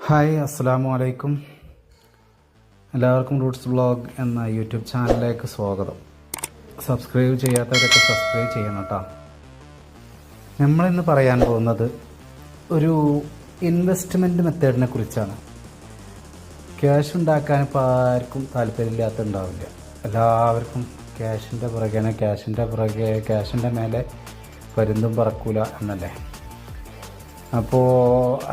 Hi, അസ്സലാമു അലൈക്കും. എല്ലാവർക്കും റൂട്ട്സ് വ്ളോഗ് എന്ന യൂട്യൂബ് ചാനലിലേക്ക് സ്വാഗതം. സബ്സ്ക്രൈബ് ചെയ്യാത്തവരൊക്കെ സബ്സ്ക്രൈബ് ചെയ്യണം കേട്ടോ. നമ്മളിന്ന് പറയാൻ പോകുന്നത് ഒരു ഇൻവെസ്റ്റ്മെൻറ്റ് മെത്തേഡിനെ കുറിച്ചാണ്. ക്യാഷ് ഉണ്ടാക്കാൻ ഇപ്പോൾ ആർക്കും താല്പര്യമില്ലാത്തുണ്ടാവില്ല. എല്ലാവർക്കും ക്യാഷിൻ്റെ പുറകെ ക്യാഷിൻ്റെ മേലെ പരുന്തും പറക്കൂല എന്നല്ലേ. അപ്പോൾ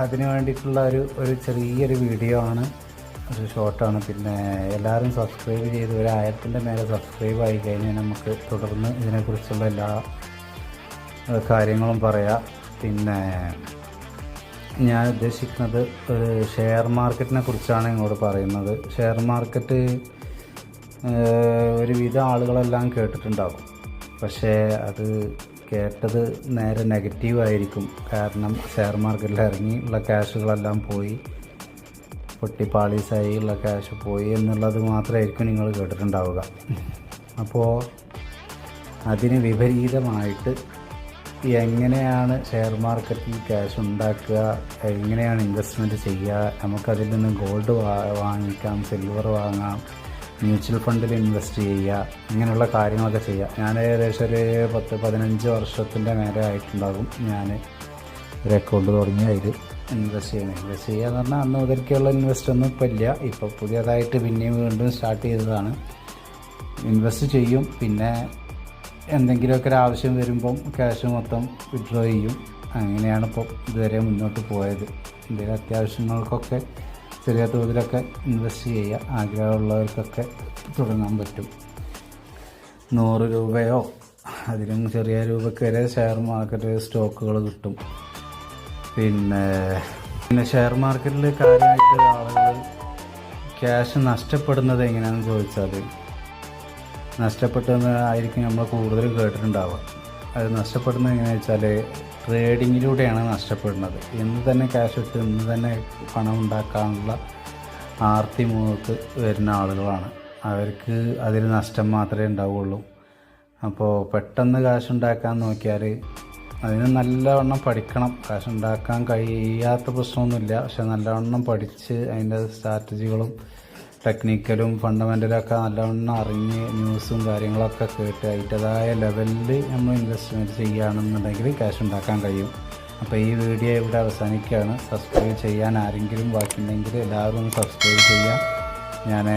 അതിന് വേണ്ടിയിട്ടുള്ള ഒരു ചെറിയൊരു വീഡിയോ ആണ്, ഒരു ഷോർട്ടാണ്. പിന്നെ എല്ലാവരും സബ്സ്ക്രൈബ് ചെയ്ത് 1000 മേലെ സബ്സ്ക്രൈബ് ആയി കഴിഞ്ഞാൽ നമുക്ക് തുടർന്ന് ഇതിനെക്കുറിച്ചുള്ള എല്ലാ കാര്യങ്ങളും പറയാം. പിന്നെ ഞാൻ ഉദ്ദേശിക്കുന്നത് ഒരു ഷെയർ മാർക്കറ്റിനെ കുറിച്ചാണ് ഇങ്ങോട്ട് പറയുന്നത്. ഷെയർ മാർക്കറ്റ് ഒരുവിധ ആളുകളെല്ലാം കേട്ടിട്ടുണ്ടാകും, പക്ഷേ അത് കേട്ടത് നേരെ നെഗറ്റീവായിരിക്കും. കാരണം ഷെയർ മാർക്കറ്റിൽ ഇറങ്ങിയുള്ള ക്യാഷുകളെല്ലാം പോയി, പൊട്ടിപ്പാളീസായി ഉള്ള ക്യാഷ് പോയി എന്നുള്ളത് മാത്രമായിരിക്കും നിങ്ങൾ കേട്ടിട്ടുണ്ടാവുക. അപ്പോൾ അതിന് വിപരീതമായിട്ട് എങ്ങനെയാണ് ഷെയർ മാർക്കറ്റിൽ ക്യാഷ് ഉണ്ടാക്കുക, എങ്ങനെയാണ് ഇൻവെസ്റ്റ്മെൻറ്റ് ചെയ്യുക, നമുക്കതിൽ നിന്ന് ഗോൾഡ് വാങ്ങിക്കാം, സിൽവർ വാങ്ങാം, മ്യൂച്വൽ ഫണ്ടിൽ ഇൻവെസ്റ്റ് ചെയ്യുക, ഇങ്ങനെയുള്ള കാര്യങ്ങളൊക്കെ ചെയ്യുക. ഞാൻ ഏകദേശം ഒരു 10-15 വർഷത്തിൻ്റെ മേലെ ആയിട്ടുണ്ടാകും ഞാൻ ഒരു അക്കൗണ്ട് തുടങ്ങി അതിൽ ഇൻവെസ്റ്റ് ചെയ്യുക എന്ന് പറഞ്ഞാൽ അന്ന് മുതൽക്കുള്ള ഇൻവെസ്റ്റ് ഒന്നും ഇപ്പം ഇല്ല. ഇപ്പോൾ പുതിയതായിട്ട് പിന്നെയും വീണ്ടും സ്റ്റാർട്ട് ചെയ്തതാണ്. ഇൻവെസ്റ്റ് ചെയ്യും, പിന്നെ എന്തെങ്കിലുമൊക്കെ ഒരു ആവശ്യം വരുമ്പം ക്യാഷ് മൊത്തം വിഡ്രോ ചെയ്യും. അങ്ങനെയാണ് ഇപ്പോൾ ഇതുവരെ മുന്നോട്ട് പോയത്. എന്തെങ്കിലും അത്യാവശ്യങ്ങൾക്കൊക്കെ ചെറിയ തോതിലൊക്കെ ഇൻവെസ്റ്റ് ചെയ്യുക. ആഗ്രഹമുള്ളവർക്കൊക്കെ തുടങ്ങാൻ പറ്റും. 100 രൂപയോ അതിലും ചെറിയ രൂപയ്ക്ക് വരെ ഷെയർ മാർക്കറ്റ് സ്റ്റോക്കുകൾ കിട്ടും. പിന്നെ ഷെയർ മാർക്കറ്റിൽ കാര്യമായിട്ട് ആളുകൾ ക്യാഷ് നഷ്ടപ്പെടുന്നത് എങ്ങനെയാണെന്ന് ചോദിച്ചാൽ, നഷ്ടപ്പെട്ടതായിരിക്കും നമ്മൾ കൂടുതലും കേട്ടിട്ടുണ്ടാവുക. അത് നഷ്ടപ്പെടുന്നത് എങ്ങനെയാണെന്ന് വെച്ചാൽ ട്രേഡിങ്ങിലൂടെയാണ് നഷ്ടപ്പെടുന്നത്. ഇന്ന് തന്നെ ക്യാഷ് ഇട്ട് ഇന്ന് തന്നെ പണം ഉണ്ടാക്കാനുള്ള ആർത്തി മുഖത്ത് വരുന്ന ആളുകളാണ്. അവർക്ക് അതിൽ നഷ്ടം മാത്രമേ ഉണ്ടാവുകയുള്ളൂ. അപ്പോൾ പെട്ടെന്ന് കാശ് ഉണ്ടാക്കാൻ നോക്കിയാൽ അതിന് നല്ലവണ്ണം പഠിക്കണം. കാശ് ഉണ്ടാക്കാൻ കഴിയാത്ത പ്രശ്നമൊന്നുമില്ല, പക്ഷെ നല്ലവണ്ണം പഠിച്ച് അതിൻ്റെ സ്ട്രാറ്റജികളും ടെക്നിക്കലും ഫണ്ടമെൻ്റലൊക്കെ നല്ലവണ്ണം അറിഞ്ഞ് ന്യൂസും കാര്യങ്ങളൊക്കെ കേട്ട് അതിൻ്റെതായ ലെവലിൽ നമ്മൾ ഇൻവെസ്റ്റ്മെൻറ്റ് ചെയ്യുകയാണെന്നുണ്ടെങ്കിൽ ക്യാഷ് ഉണ്ടാക്കാൻ കഴിയും. അപ്പോൾ ഈ വീഡിയോ ഇവിടെ അവസാനിക്കുകയാണ്. സബ്സ്ക്രൈബ് ചെയ്യാൻ ആരെങ്കിലും ബാക്കിയുണ്ടെങ്കിൽ എല്ലാവരും ഒന്ന് സബ്സ്ക്രൈബ് ചെയ്യാം. ഞാൻ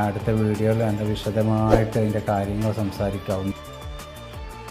അടുത്ത വീഡിയോയിൽ നല്ല വിശദമായിട്ട് അതിൻ്റെ കാര്യങ്ങൾ സംസാരിക്കാവുന്നു.